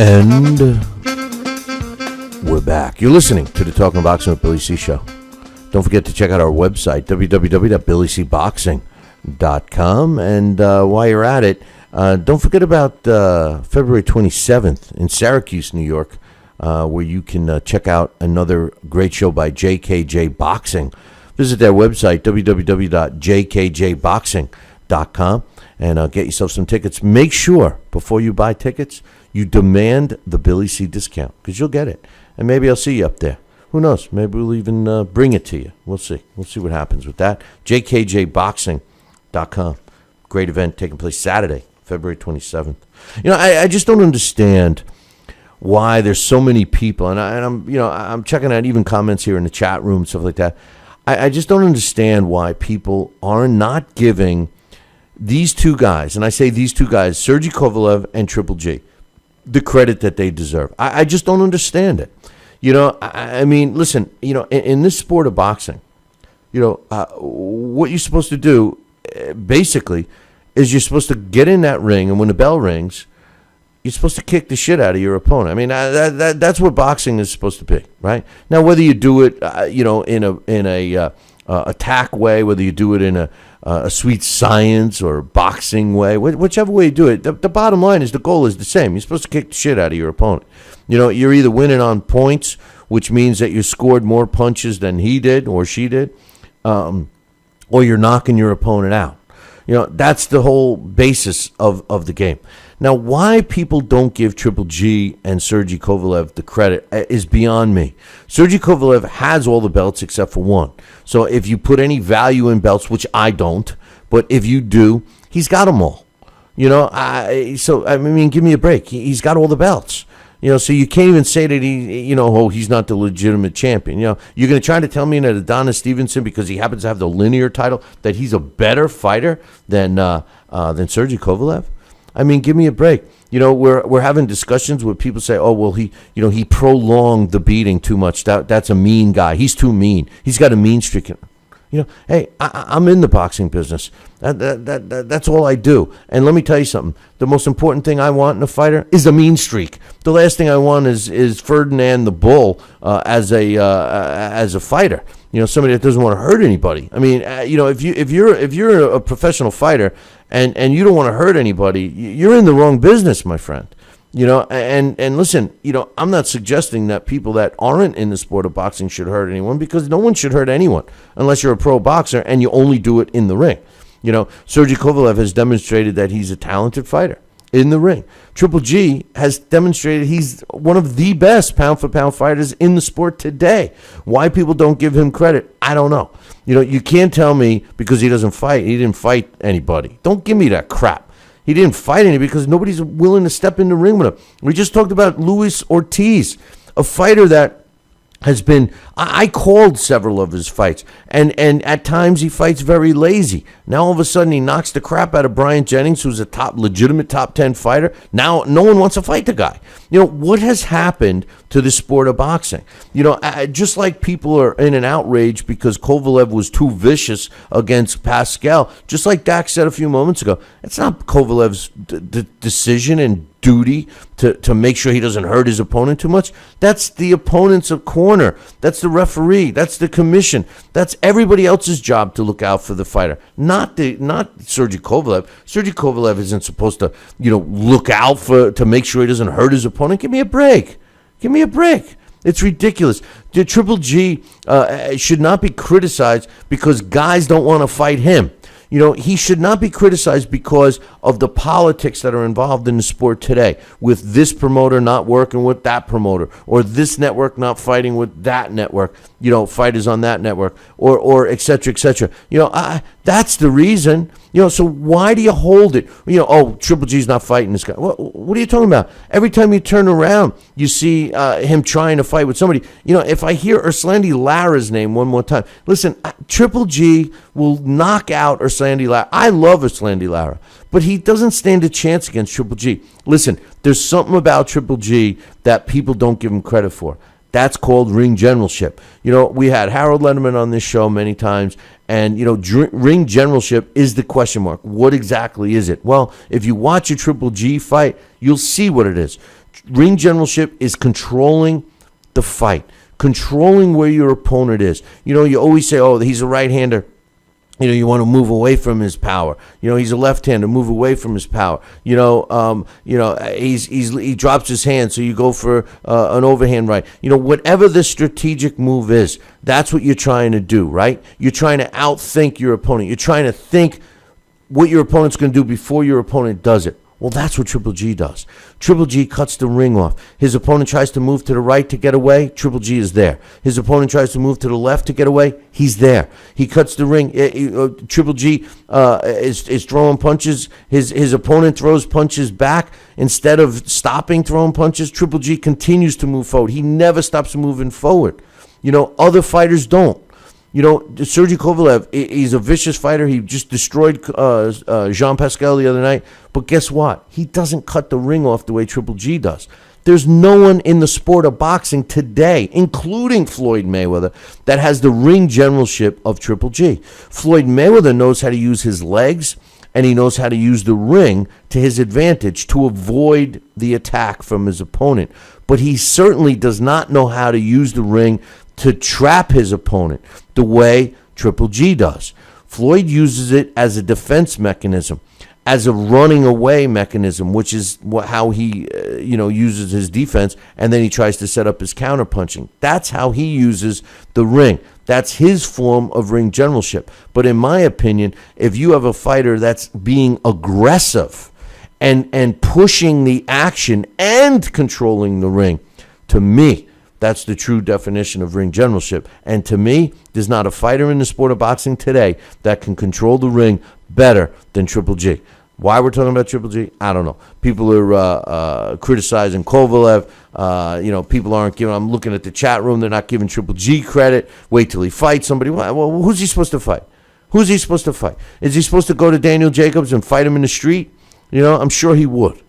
And we're back. You're listening to the Talking Boxing with Billy C show. Don't forget to check out our website, www.billycboxing.com. And while you're at it, don't forget about February 27th in Syracuse, New York, where you can check out another great show by JKJ Boxing. Visit their website, www.jkjboxing.com, and get yourself some tickets. Make sure, before you buy tickets, you demand the Billy C discount, because you'll get it. And maybe I'll see you up there. Who knows? Maybe we'll even bring it to you. We'll see. We'll see what happens with that. jkjboxing.com. Great event taking place Saturday, February 27th. You know, I just don't understand why there's so many people, and I'm checking out even comments here in the chat room, stuff like that. I just don't understand why people are not giving these two guys, and I say these two guys, Sergey Kovalev and Triple G, the credit that they deserve. I just don't understand it. You know, I mean, listen, you know, in this sport of boxing, you know, what you're supposed to do, basically, is you're supposed to get in that ring, and when the bell rings, you're supposed to kick the shit out of your opponent. I mean, that's what boxing is supposed to be, right? Now, whether you do it, you know, in a attack way, whether you do it in a sweet science or boxing way, whichever way you do it, the bottom line is the goal is the same. You're supposed to kick the shit out of your opponent. You know, you're either winning on points, which means that you scored more punches than he did or she did, or you're knocking your opponent out. You know, that's the whole basis of the game. Now, why people don't give Triple G and Sergey Kovalev the credit is beyond me. Sergey Kovalev has all the belts except for one. So if you put any value in belts, which I don't, but if you do, he's got them all. You know, I mean, give me a break. He's got all the belts. You know, so you can't even say that he's not the legitimate champion. You know, you're going to try to tell me that Adonis Stevenson, because he happens to have the linear title, that he's a better fighter than Sergey Kovalev? I mean, give me a break. You know, we're having discussions where people say, "Oh, well, he prolonged the beating too much. That's a mean guy. He's too mean. He's got a mean streak." You know, hey, I'm in the boxing business. That's all I do. And let me tell you something. The most important thing I want in a fighter is a mean streak. The last thing I want is Ferdinand the Bull as a fighter. You know, somebody that doesn't want to hurt anybody. I mean, you know, if you're a professional fighter and you don't want to hurt anybody, you're in the wrong business, my friend. You know, and listen, you know, I'm not suggesting that people that aren't in the sport of boxing should hurt anyone, because no one should hurt anyone unless you're a pro boxer and you only do it in the ring. You know, Sergey Kovalev has demonstrated that he's a talented fighter in the ring. Triple G has demonstrated he's one of the best pound-for-pound fighters in the sport today. Why people don't give him credit, I don't know. You know, you can't tell me because he doesn't fight, he didn't fight anybody. Don't give me that crap. He didn't fight any because nobody's willing to step in the ring with him. We just talked about Luis Ortiz, a fighter that has been, I called several of his fights, and at times he fights very lazy. Now all of a sudden he knocks the crap out of Brian Jennings, who's a legitimate top 10 fighter. Now no one wants to fight the guy. You know, what has happened to the sport of boxing? You know, just like people are in an outrage because Kovalev was too vicious against Pascal, just like Dak said a few moments ago, it's not Kovalev's decision and duty to make sure he doesn't hurt his opponent too much. That's the opponent's corner. That's the referee. That's the commission. That's everybody else's job to look out for the fighter, not Sergey Kovalev. Sergey Kovalev isn't supposed to, you know, look out to make sure he doesn't hurt his opponent. Give me a break. Give me a break. It's ridiculous. The Triple G should not be criticized because guys don't want to fight him. You know, he should not be criticized because of the politics that are involved in the sport today, with this promoter not working with that promoter, or this network not fighting with that network, you know, fighters on that network, or et cetera, et cetera. You know, that's the reason. You know, so why do you hold it? You know, oh, Triple G's not fighting this guy. What are you talking about? Every time you turn around, you see him trying to fight with somebody. You know, if I hear Urslandi Lara's name one more time, listen, Triple G will knock out Urslandi Lara. I love Urslandi Lara, but he doesn't stand a chance against Triple G. Listen, there's something about Triple G that people don't give him credit for. That's called ring generalship. You know, we had Harold Letterman on this show many times, and, you know, ring generalship is the question mark. What exactly is it? Well, if you watch a Triple G fight, you'll see what it is. Ring generalship is controlling the fight, controlling where your opponent is. You always say, oh, he's a right-hander. You want to move away from his power. He's a left-hander, move away from his power. He drops his hand, so you go for an overhand right. Whatever the strategic move is, that's what you're trying to do, right? You're trying to outthink your opponent. You're trying to think what your opponent's going to do before your opponent does it. Well, that's what Triple G does. Triple G cuts the ring off. His opponent tries to move to the right to get away. Triple G is there. His opponent tries to move to the left to get away. He's there. He cuts the ring. Triple G is throwing punches. His opponent throws punches back. Instead of stopping throwing punches, Triple G continues to move forward. He never stops moving forward. Other fighters don't. Sergey Kovalev, he's a vicious fighter. He just destroyed Jean Pascal the other night. But guess what? He doesn't cut the ring off the way Triple G does. There's no one in the sport of boxing today, including Floyd Mayweather, that has the ring generalship of Triple G. Floyd Mayweather knows how to use his legs, and he knows how to use the ring to his advantage to avoid the attack from his opponent. But he certainly does not know how to use the ring to trap his opponent the way Triple G does. Floyd uses it as a defense mechanism, as a running away mechanism, which is how he uses his defense, and then he tries to set up his counterpunching. That's how he uses the ring. That's his form of ring generalship. But in my opinion, if you have a fighter that's being aggressive and pushing the action and controlling the ring, to me, that's the true definition of ring generalship. And to me, there's not a fighter in the sport of boxing today that can control the ring better than Triple G. Why we're talking about Triple G, I don't know. People are criticizing Kovalev. People aren't giving. I'm looking at the chat room. They're not giving Triple G credit. Wait till he fights somebody. Well, who's he supposed to fight? Who's he supposed to fight? Is he supposed to go to Daniel Jacobs and fight him in the street? I'm sure he would.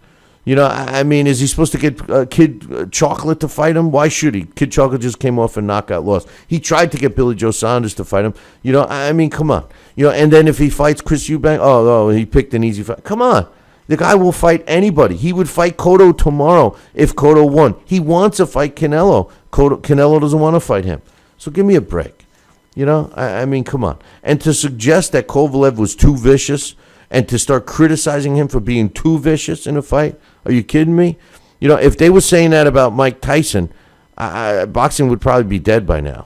Is he supposed to get Kid Chocolate to fight him? Why should he? Kid Chocolate just came off a knockout loss. He tried to get Billy Joe Saunders to fight him. Come on. And then if he fights Chris Eubank, he picked an easy fight. Come on. The guy will fight anybody. He would fight Cotto tomorrow if Cotto won. He wants to fight Canelo. Canelo doesn't want to fight him. So give me a break. Come on. And to suggest that Kovalev was too vicious and to start criticizing him for being too vicious in a fight, are you kidding me? If they were saying that about Mike Tyson, boxing would probably be dead by now.